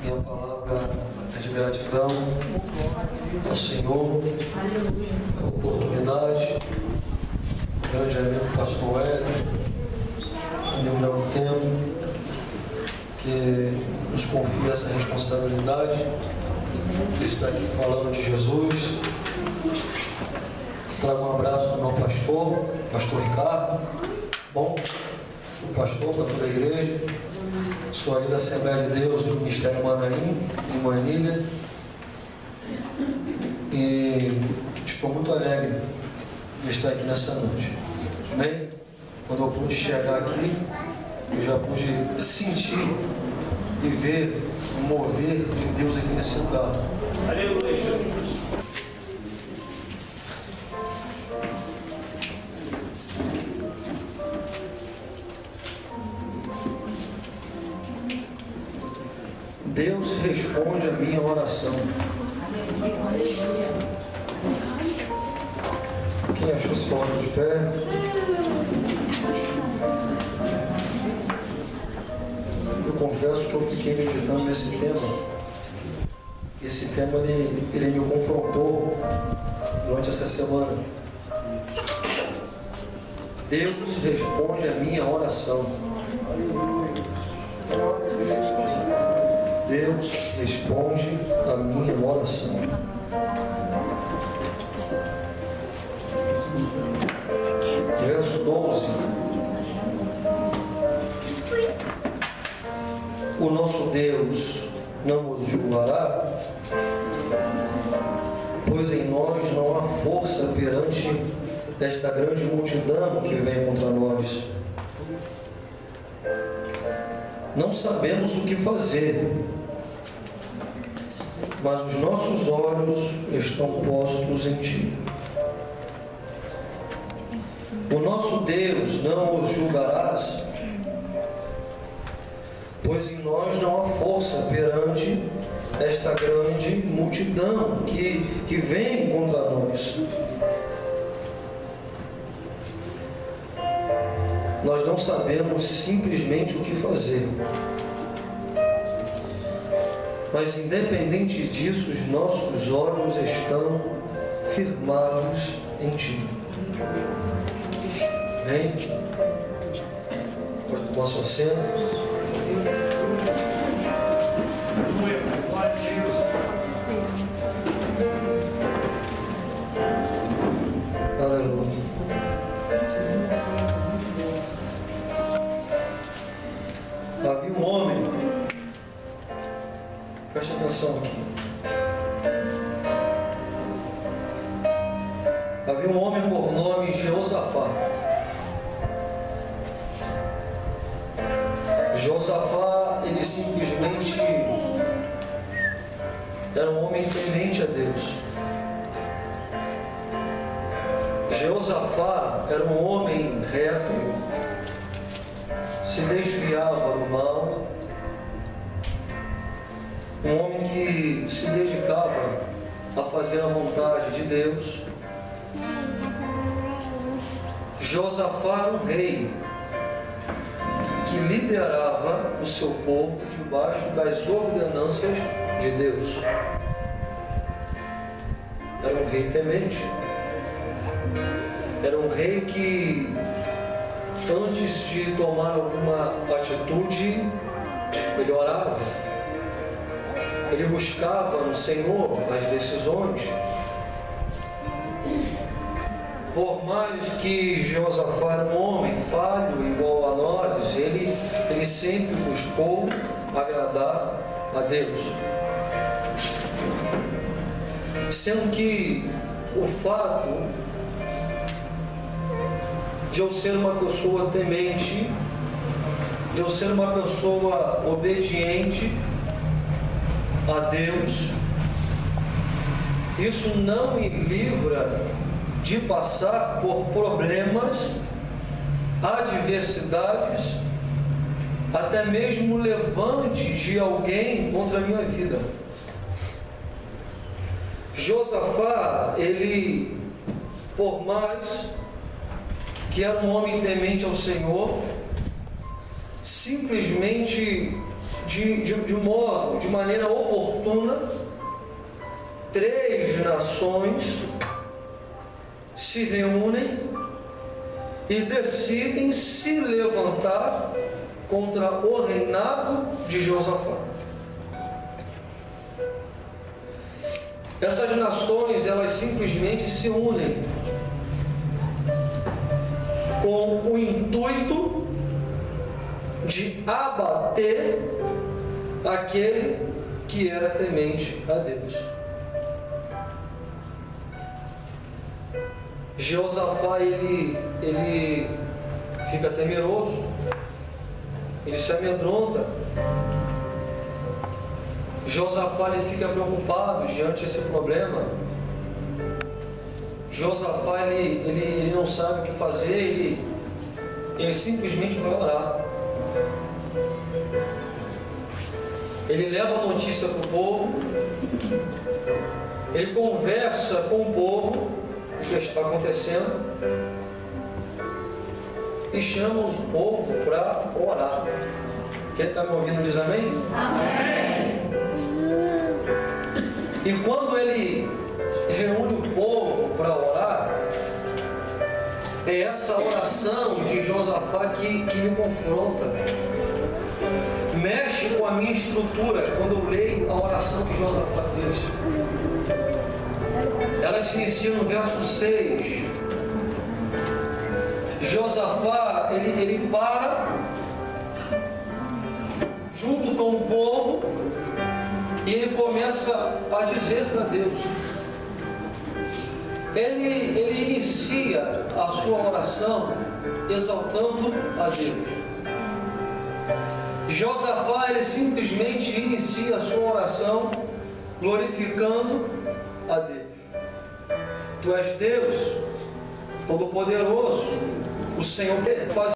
Minha palavra é de gratidão ao Senhor, a oportunidade, o grande amigo pastor Hélio, amigo há um tempo, que nos confia essa responsabilidade de estar aqui falando de Jesus. Trago um abraço ao meu pastor Ricardo, bom, o pastor para toda a igreja. Sou ali da Assembleia de Deus do Ministério Manaim, em Manilha, e estou muito alegre de estar aqui nessa noite. Amém? Quando eu pude chegar aqui, eu já pude sentir e ver o mover de Deus aqui nesse lugar. Aleluia! Deus responde a minha oração. Quem achou se coloca de pé. Eu confesso que eu fiquei meditando nesse tema. Esse tema ele me confrontou durante essa semana. Deus responde a minha oração. Deus responde a minha oração. Verso 12. O nosso Deus não os julgará, pois em nós não há força perante esta grande multidão que vem contra nós. Não sabemos o que fazer, mas os nossos olhos estão postos em Ti. O nosso Deus não os julgarás, pois em nós não há força perante esta grande multidão que vem contra nós. Nós não sabemos simplesmente o que fazer. Mas independente disso, os nossos olhos estão firmados em Ti. Vem. Pode tomar seu assento. Aleluia. Havia um homem, preste atenção aqui. Havia um homem por nome Jeosafá. Jeosafá, ele simplesmente era um homem temente a Deus. Jeosafá era um homem reto, se desviava do mal, um homem que se dedicava a fazer a vontade de Deus. Josafá era um rei que liderava o seu povo debaixo das ordenanças de Deus. Era um rei temente. Era um rei que, antes de tomar alguma atitude, ele orava. Ele buscava no Senhor as decisões. Por mais que Josafá era um homem falho igual a nós, ele sempre buscou agradar a Deus. Sendo que o fato de eu ser uma pessoa temente, de eu ser uma pessoa obediente a Deus, isso não me livra de passar por problemas, adversidades, até mesmo levante de alguém contra a minha vida. Josafá, ele, por mais que era um homem temente ao Senhor, simplesmente de maneira oportuna, 3 nações se reúnem e decidem se levantar contra o reinado de Josafá. Essas nações, elas simplesmente se unem com o intuito de abater aquele que era temente a Deus. Josafá, ele fica temeroso, ele se amedronta. Josafá, ele fica preocupado diante desse problema. Josafá, ele não sabe o que fazer, ele simplesmente vai orar. Ele leva a notícia para o povo, ele conversa com o povo, o que está acontecendo, e chama o povo para orar. Quem está me ouvindo diz amém? Amém. E quando ele reúne o povo para orar, é essa oração de Josafá que me confronta, mexe com a minha estrutura quando eu leio a oração que Josafá fez. Ela se inicia no verso 6. Josafá, ele para junto com o povo e ele começa a dizer para Deus. Ele inicia a sua oração exaltando a Deus. Josafá, ele simplesmente inicia a sua oração glorificando a Deus. Tu és Deus Todo-Poderoso, o Senhor faz